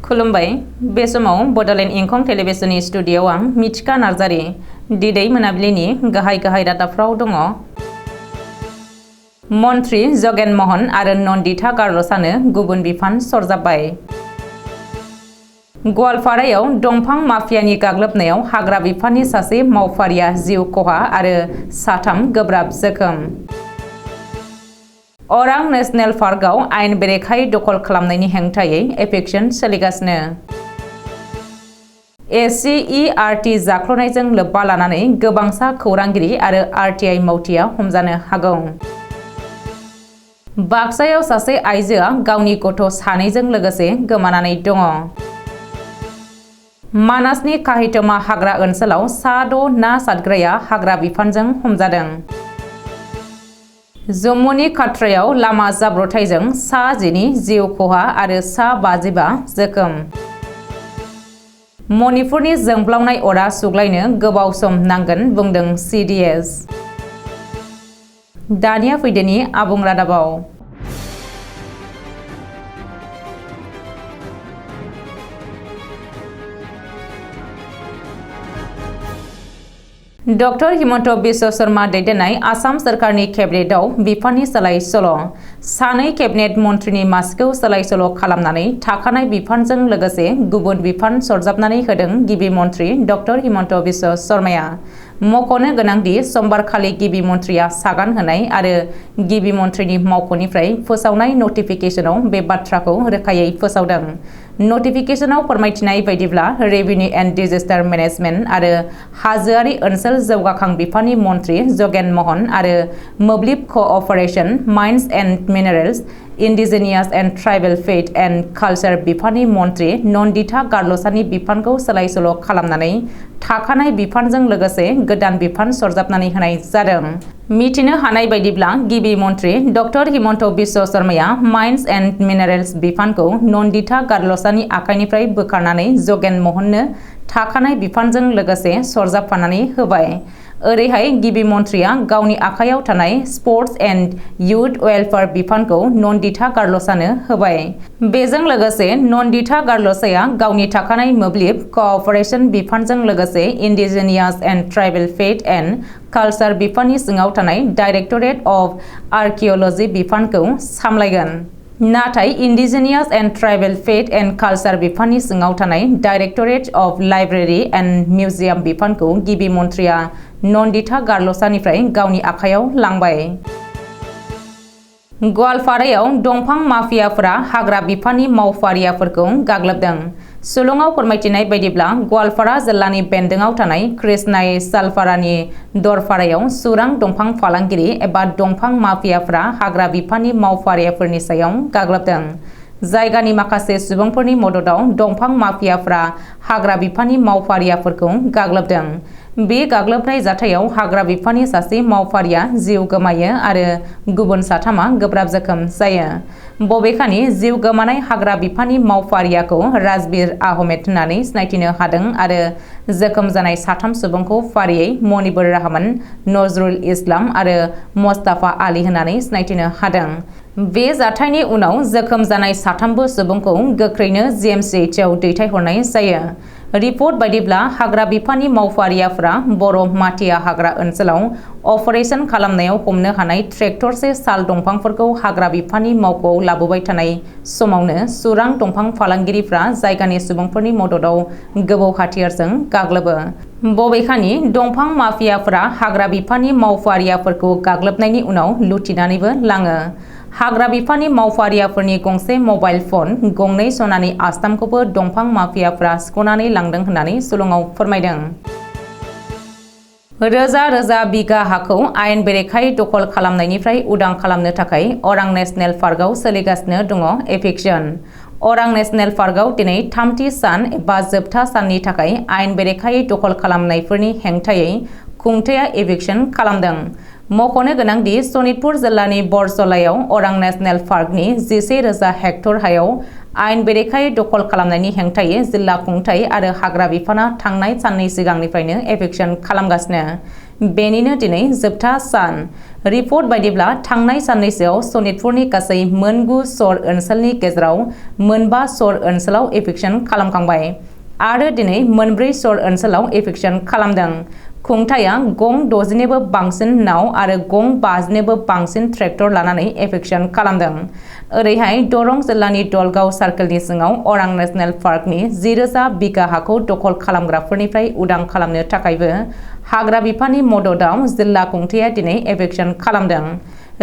खुलुमबाय बे समाव बडोलेण्ड इंखं टेलिभिजननि स्टुडिय'आव आं मिथिका नार्जारी दिदै मोनाबिलिनि गाहाय रादाबफ्राव दङ। मन्त्री जगेन महन आरो नन्दिता गार्लसानो गुबुन बिफान सरजाबबाय। गवालपारायाव दंफां माफियानि गाग्लोबनायाव हाग्रा बिफाननि सासे मावफारिया जिउ खहा आरो साथाम गोब्राब जोखोम। अरां नेशनेल पार्कआव आयेन बेरेखायै दखल खालामनायनि हेंथायै एफेक्सन सोलिगासिनो। SCERT जाख्ल'नायजों लोब्बा लानानै गोबांसा खौरांगिरि आरो RTI मावथिआ हमजानो हागौ। बाक्सायाव सासे आइजोआ गावनि गथ' सानैजों लोगोसे गोमानानै दङ। मानासनि काहितमा हाग्रा ओनसोलाव सा6 ना सारग्राया हाग्रा बिफानजों हमजादों। जम्मुनि काट्रायाव लामा जाब्रबथायजों सा10 जिउ खहा आरो सा55 जोखोम। मणिपुरनि जोंब्लावनाय अरा सुग्लायनो गोबाव सम नांगोन बुंदों CDS। दानिया फैदोनि आबुं रादाबाव। डक्टर हिमन्त बिश्व शर्मा दैदेननाय आसाम सोरखारनि केबिनेटआव बिफाननि सोलाय सोल'। सानै केबिनेट मन्थ्रिनि मासिखौ सोलाय सोल' खालामनानै थाखानाय बिफानजों लोगोसे गुबुन बिफान सरजाबनानै होदों गिबि मन्थ्रि डक्टर हिमन्त बिश्व शर्माया। मख'नो गोनांदि समबारखालि गिबि मन्थ्रिया सागान होनाय आरो गिबि मन्थ्रिनि मावख'निफ्राय फोसावनाय नटिफिकेशनाव बे बाथ्राखौ रोखायै फोसावदों। नटिफिकेशनाव फोरमायथिनाय बायदिब्ला रेभिनिउ एन्ड डिजास्टार मेनेजमेन्ट आरो हाजोआरि ओनसोल जौगाखां बिफाननि मन्थ्रि जगेन महन आरो मोब्लिब cooperation, mines and minerals, indigenous and tribal faith and culture बिफाननि मन्थ्रि नन्दिता गार्लसानि बिफानखौ सोलाय सोल' खालामनानै थाखानाय बिफानजों लोगोसे गोदान बिफान सरजाबनानै होनाय जादों। मिथिनो हानाय बायदिब्ला गिबि मन्थ्रि डक्टर हिमन्त बिश्व शर्माया माइन्स एन्ड मिनारेल्स बिफानखौ नन्दिता गार्लसानि आखाइनिफ्राय बोखारनानै जगेन महननो थाखानाय बिफानजों लोगोसे सरजाबफानानै होबाय। ओरैहाय गिबि मन्थ्रिया गावनि आखायाव थानाय स्पर्ट्स एन्ड युथ वेलफेयार बिफानखौ नन्दिता गार्लसानो होबाय। बेजों लोगोसे नन्दिता गार्लसाया गावनि थाखानाय मोब्लिब क'अपारेसन बिफानजों लोगोसे indigenous and tribal faith and culture बिफाननि सिङाव थानाय डाइरेक्टरेट अफ आर्किअल'जि बिफानखौ सामलायगोन। नाथाय indigenous and tribal faith and culture बिफाननि सिङाव थानाय directorate of library and museum बिफानखौ गिबि मन्थ्रिया नन्दिता गार्लसानिफ्राय गावनि आखायाव लांबाय। गवालपारायाव दंफां माफियाफोरा हाग्रा बिफाननि मावफारियाफोरखौ गाग्लोबदों। सुलुङाव फोरमायथिनाय बायदिब्ला गवालपारा जिल्लानि बेन्दोङाव थानाय कृष्णाई सालपारानि दरपारायाव सुरां दंफां फालांगिरि एबा दंफां माफियाफोरा हाग्रा बिफाननि मावफारियाफोरनि सायाव गाग्लोबदों। जायगानि माखासे सुबुंफोरनि मददाव दंफां माफियाफोरा हाग्रा बिफाननि मावफारियाफोरखौ गाग्लोबदों। बे गाग्लोबनाय जाथायाव हाग्रा बिफाननि सासे मावफारिया जिउ गोमायो आरो गुबुन साथामा गोब्राब जोखोम जायो। बबेखानि जिउ गोमानाय हाग्रा बिफाननि मावफारियाखौ राजबीर आहमेद होननानै सिनायथिनो हादों आरो जोखोम जानाय साथाम सुबुंखौ फारियै मनिबुर रहमान, नजरुल इस्लाम आरो मस्ताफा आली होननानै सिनायथिनो हादों। बे जाथायनि उनाव जोखोम जानाय साथामबो सुबुंखौ गोख्रैनो GMCHआव दैथायहरनाय जायो। रिपर्ट बायदिब्ला हाग्रा बिफाननि मावफारियाफोरा बर' माटिया हाग्रा ओनसोलाव अपारेसन खालामनायाव हमनो हानाय ट्रेक्टरसे साल दंफांफोरखौ हाग्रा बिफाननि मावख'आव लाबोबाय थानाय समावनो सुरां दंफां फालांगिरिफ्रा जायगानि सुबुंफोरनि मददाव गोबौ हाथियारजों गाग्लोबो। बबेखानि दंफां माफियाफोरा हाग्रा बिफाननि मावफारियाफोरखौ गाग्लोबनायनि उनाव लुथिनानैबो लाङो। हाग्रा बिफाननि मावफारियाफोरनि गंसे मबाइल फन, गंनै सनानि आस्थामखौबो दंफां माफियाफोरा सिख'नानै लांदों होननानै सुलुङाव फोरमायदों। रोजा रोजा बिगा हाखौ आयेन बेरेखायै दखल खालामनायनिफ्राय उदां खालामनो थाखाय अरां नेशनेल पार्कआव सोलिगासिनो दङ एफिक्सन। अरां नेशनेल पार्कआव दिनै थामथि सान एबा जोबथा साननि थाखाय आयेन बेरेखायै दखल खालामनायफोरनि हेंथायै खुंथाया एफिक्सन खालामदों। मख'नो गोनांदि सनितपुर जिल्लानि बरजलायाव अरां नेशनेल पार्कनि 11,000 हेक्टर हायाव आयेन बेरेखायै दखल खालामनायनि हेंथायै जिल्ला खुंथाय आरो हाग्रा बिफाना थांनाय साननै सिगांनिफ्रायनो एफिक्सन खालामगासिनो। बेनिनो दिनै जोबथा सान। रिपर्ट बायदिब्ला थांनाय साननैसोआव सनितपुरनि गासै मोन9 सर ओनसोलनि गेजेराव मोन5 सर ओनसोलाव एभिक्सन खालामखांबाय आरो दिनै मोन4 सर ओनसोलाव एभिक्सन खालामदों। खुंथाया गं 60निबो बांसिन नाव आरो गं 50निबो बांसिन ट्रेक्टर लानानै एभिक्सन खालामदों। ओरैहाय दरं जिल्लानि दलगाव सार्केलनि सिङाव अरां नेशनेल पार्कनि 10,000 बिगा हाखौ दखल खालामग्राफोरनिफ्राय उदां खालामनो थाखायबो हाग्रा बिफाननि मददआव जिल्ला खुंथाया दिनै एभिक्सन खालामदों।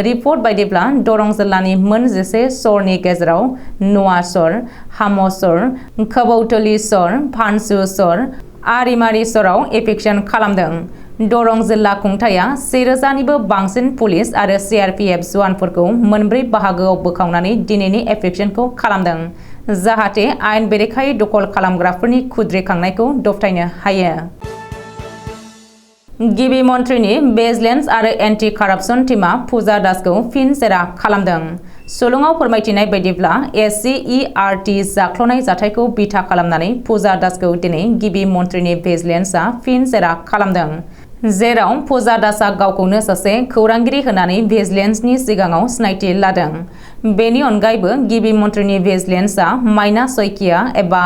रिपर्ट बायदिब्ला दरं जिल्लानि मोन 11 सरनि गेजेराव नवा सर, हाम सर, खबौथलि सर, भानसु सर, आरिमारि सराव एभिक्सन खालामदों। दरं जिल्ला खुंथाया 1000निबो बांसिन पुलिस आरो CRPF जवानफोरखौ मोनब्रै बाहागोआव बोखावनानै दिनैनि एभिक्सनखौ खालामदों जाहाथे आयेन बेरेखायै दखल खालामग्राफोरनि खुद्रिखांनायखौ दबथायनो हायो। गिबि मन्थ्रिनि भिजिलेन्स आरो एन्टि कारापसन टीमा फुजा दासखौ फिन जेरा खालामदों। सुलुङाव फोरमायथिनाय बायदिब्ला SCERT जाख्ल'नाय जाथायखौ बिथा खालामनानै फुजा दासखौ दिनै गिबि मन्थ्रिनि भिजिलेन्सआ फिन जेरा खालामदों। जेराव फुजा दासआ गावखौनो सासे खौरांगिरि होनानै भिजिलेन्सनि सिगाङाव सिनायथि लादों। बेनि अनगायैबो गिबि मन्थ्रिनि भिजिलेन्सआ माइना शइकिया एबा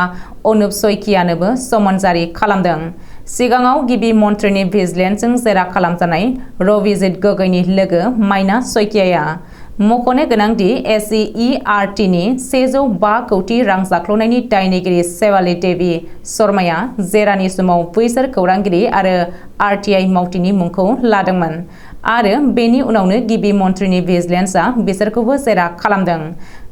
अनुप शइकियानोबो समन जारि खालामदों। सिगाङाव गिबि मन्थ्रिनि भिजिलेन्सजों जेरा खालामजानाय रबिजित गगैनि लोगो माइना शइकियाया मख'नो गोनांदि SCERTनि 105 कौटि रां जाख्ल'नायनि दायनिगिरि शेवाली देवी शर्माया जेरानि समाव बैसोर खौरांगिरि आरो RTI मावथिनि मुंखौ लादोंमोन आरो बेनि उनावनो गिबि मन्थ्रिनि भिजिलेन्सआ बिसोरखौबो जेरा खालामदों।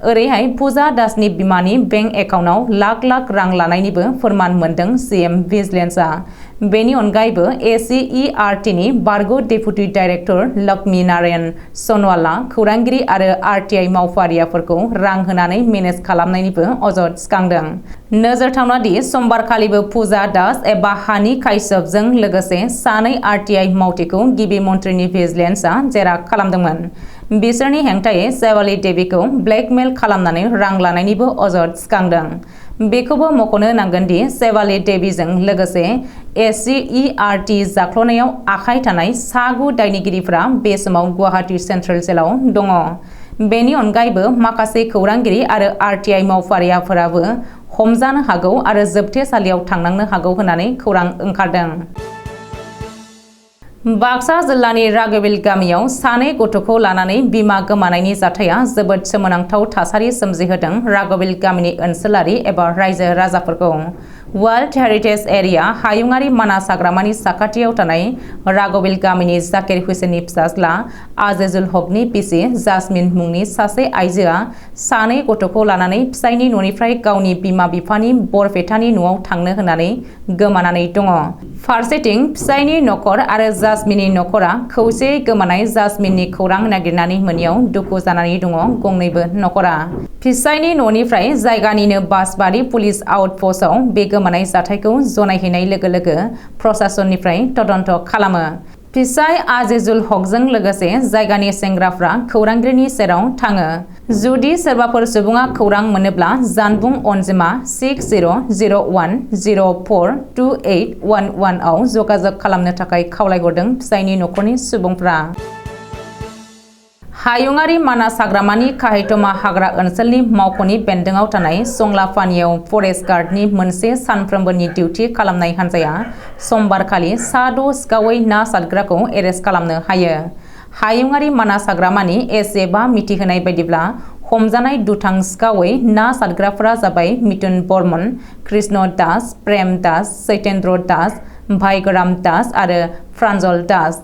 ओरैहाय फुजा दासनि बिमानि बेंक एकाउन्टआव लाख लाख रां लानायनिबो फोरमान मोनदों CM भिजिलेन्सआ। बेनि अनगायैबो SCERTनि बारग' डेपुटि डाइरेक्टर लक्ष्मी नारायण सनवालआ खौरांगिरि आरो RTI मावफारियाफोरखौ रां होनानै मेनेज खालामनायनिबो अजद थिखांदों। नोजोरथावनादि समबारखालिबो फुजा दास एबा हानि काश्यपजों लोगोसे सानै RTI मावथिखौ गिबि मन्थ्रिनि भिजिलेन्सआ जेरा खालामदोंमोन। बिसोरनि हेंथायै शेवाली देवीखौ ब्लेकमेल खालामनानै रां लानायनिबो अजद थिखांदों। बेखौबो मख'नो नांगोनदि शेवाली देवीजों लोगोसे SCERT जाख्ल'नायाव आखाइ थानाय सा9 दायनिगिरिफोरा बे समाव गुवाहाटी सेन्ट्रेल जेलाव दङ। बेनि अनगायैबो माखासे खौरांगिरि आरो RTI मावफारियाफोराबो हमजानो हागौ आरो जोबथेसालियाव थांनांनो हागौ होननानै खौरां ओंखारदों। बाक्सा जिल्लानि रागोबिल गामियाव सानै गथ'खौ लानानै बिमा गोमानायनि जाथाया जोबोद सोमोनांथाव थासारि सोमजिहोदों रागोबिल गामिनि ओनसोलारि एबा रायजो राजाफोरखौ। वर्ल्ड हेरिटेज एरिया हायुङारि मानास हाग्रामानि साखाथियाव थानाय रागोबिल गामिनि जाकिर हुसेननि फिसाज्ला आजिजुल हकनि बिसि जासमिन मुंनि सासे आइजोआ सानै गथ'खौ लानानै फिसायनि न'निफ्राय गावनि बिमा बिफानि बरपेटानि न'आव थांनो होननानै गोमानानै दङ। फारसेथिं फिसायनि नखर आरो जासमिननि नखरा खौसेयै गोमानाय जासमिननि खौरां नागिरनानै मोनियाव दुखु जानानै दङ गंनैबो नखरा। फिसायनि न'निफ्राय जायगानिनो बासबारि पुलिस आउटपस्टआव बे गोमानाय जाथायखौ जनायहैनाय लोगो लोगो प्रशासननिफ्राय तदन्त खालामो। फिसाय आजिजुल हकजों लोगोसे जायगानि सेंग्राफ्रा खौरांगिरिनि सेराव थाङो। जुदि सोरबाफोर सुबुङा खौरां मोनोब्ला जानबुं अनजिमा 6001042811 आव जगाजग खालामनो थाखाय खावलायहरदों फिसायनि नखरनि सुबुंफ्रा। हायुङारि मानास हाग्रामानि काहितमा हाग्रा ओनसोलनि मावख'नि बेन्दोङाव थानाय संलाफानियाव फरेस्ट गार्डनि मोनसे सानफ्रोमबोनि डिउटि खालामनाय हान्जाया समबारखालि सा6 सिखावै ना सारग्राखौ एरेस्ट खालामनो हायो। हायुङारि मानास हाग्रामानि SFआ मिथिहोनाय बायदिब्ला हमजानाय दुथां सिखावै ना सारग्राफोरा जाबाय मिथुन बर्मन, कृष्ण दास, प्रेम दास, सैतेन्द्र दास, भाइगराम दास आरो प्रान्जल दास।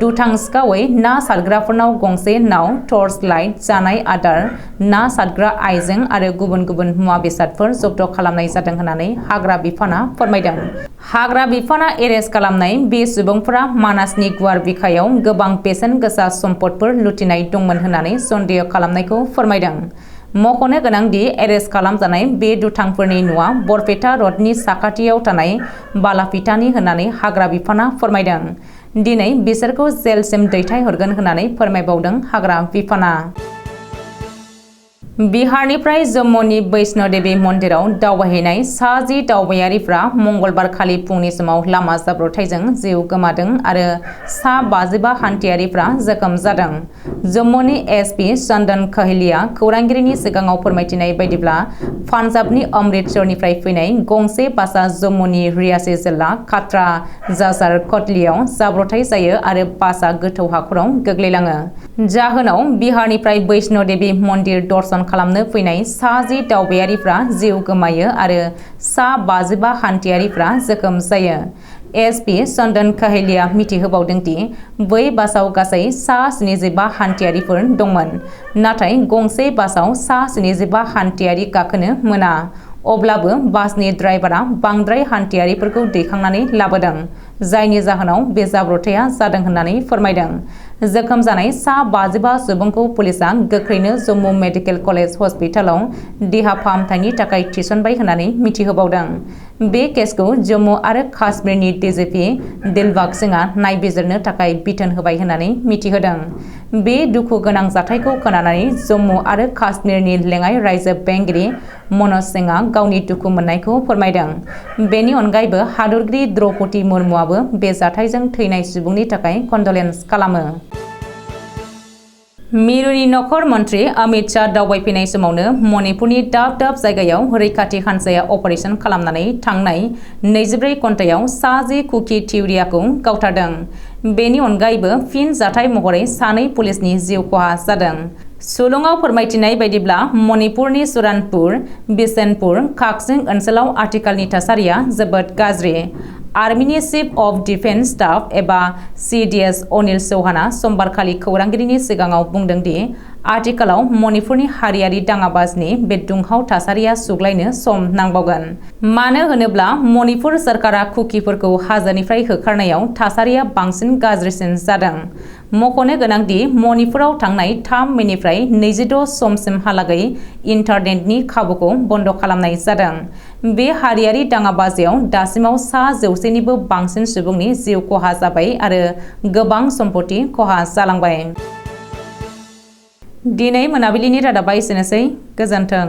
दुथां सिखावै ना सारग्राफोरनाव गंसे नाव, टर्च लाइट, जानाय आदार, ना सारग्रा आइजें आरो गुबुन गुबुन मुवा बेसादफोर जब्द खालामनाय जादों होननानै हाग्रा बिफाना फोरमायदों। हाग्रा बिफाना एरेस्ट खालामनाय बे सुबुंफोरा मानासनि गुवार बिखायाव गोबां बेसेन गोसा सम्पदफोर लुथिनाय दंमोन होननानै सन्देह खालामनायखौ फोरमायदों। मख'नो गोनांदि एरेस्ट खालामजानाय बे दुथांफोरनि न'आ बरपेटा रडनि साखाथियाव थानाय बालाफिटानि होननानै हाग्रा बिफाना फोरमायदों। दिनै बिसोरखौ जेलसिम दैथायहरगोन होननानै फोरमायबावदों हाग्रा बिफाना। बिहारनिफ्राय जम्मुनि वैष्णो देवी मन्दिराव दावबायहैनाय 60 दावबायारिफ्रा मंगलबार खालि फुंनि समाव लामा जाब्रबथायजों जिउ गोमादों आरो 55 हान्थियारिफ्रा जखम जादों। जम्मुनि एसपि चन्दन कहेलिया खौरांगिरिनि सिगाङाव फोरमायथिनाय बायदिब्ला पान्जाबनि अमृतसरनिफ्राय फैनाय गंसे बासआ जम्मुनि रियासी जिल्ला खाट्रा जासार कटलियाव जाब्रबथाय जायो आरो बासआ गोथौ हाखराव गोग्लैलाङो। जाहोनाव बिहारनिफ्राय वैष्णो देवी मन्दिर दर्शन खालामनो फैनाय 60 दावबायारिफ्रा जिउ गोमायो आरो 55 हान्थियारिफ्रा जखम जायो। एसपि चन्दन कहेलिया मिथिहोबावदों दि बै बासआव गासै 75 हान्थियारिफोर दंमोन, नाथाय गंसे बासआव 75 हान्थियारि गाखोनो मोना। अब्लाबो बासनि ड्राइभारा बांद्राय हान्थियारिफोरखौ दैखांनानै लाबोदों, जायनि जाहोनाव बे जाब्रबथाया जादों होननानै फोरमायदों। जखम जानाय 55 सुबुंखौ पुलिसआ गोख्रैनो जम्मू मेडिकेल कलेज हस्पिटालाव देहा फाहामथायनि थाखाय थिसनबाय होननानै मिथिहोबावदों। बे केसखौ जम्मू आरो काश्मीरनि डिजिपि दिलबाग सिंहआ नायबिजिरनो थाखाय बिथोन होबाय होननानै मिथिहोदों। बे दुखु गोनां जाथायखौ खोनानानै जम्मू आरो काश्मीरनि लेङाइ रायजो बेंगिरि मनज सिंहआ गावनि दुखु मोननायखौ फोरमायदों। बेनि अनगायैबो हादरगिरि द्रौपदी मुर्मुआबो बे जाथायजों थैनाय सुबुंनि थाखाय कन्डलेन्स खालामो। मिरुनि नखर मन्त्रि अमित शाह दावबायफैनाय समावनो मणिपुरनि दाब दाब जायगायाव रैखाथि हान्जाया अपारेसन खालामनानै थांनाय 24 घन्टायाव 60 कुकि थिउरियाखौ गावथारदों। बेनि अनगायैबो फिन जाथाय महरै 2 पुलिसनि जिउ खहा जादों। सुलुङाव फोरमायथिनाय बायदिब्ला मणिपुरनि सुरानपुर, बिशेनपुर, काकसिं ओनसोलाव आथिखालनि थासारिया जोबोद गाज्रि। आर्मिनि चीफ अफ डिफेन्स स्टाफ एबा CDS अनिल चौहानआ समबारखालि खौरांगिरिनि सिगाङाव बुंदों दि आथिखालाव मणिपुरनि हारियारि दाङाबाजनि बे दुंहाव थासारिया सुग्लायनो सम नांबावगोन। मानो होनोब्ला मणिपुर सरकारा कुकिफोरखौ हाजोनिफ्राय होखारनायाव थासारिया बांसिन गाज्रिसिन जादों। मख'नो गोनांदि मणिपुराव थांनाय 3 मेनिफ्राय 26 समसिमहालागै इन्टारनेटनि खाबुखौ बन्द खालामनाय जादों। बे हारियारि दाङाबाजियाव दासिमाव 100निबो बांसिन सुबुंनि जिउ खहा जाबाय आरो गोबां सम्पति खहा जालांबाय। दिनै मोनाबिलिनि रादाबा एसेनोसै। गोजोन्थों।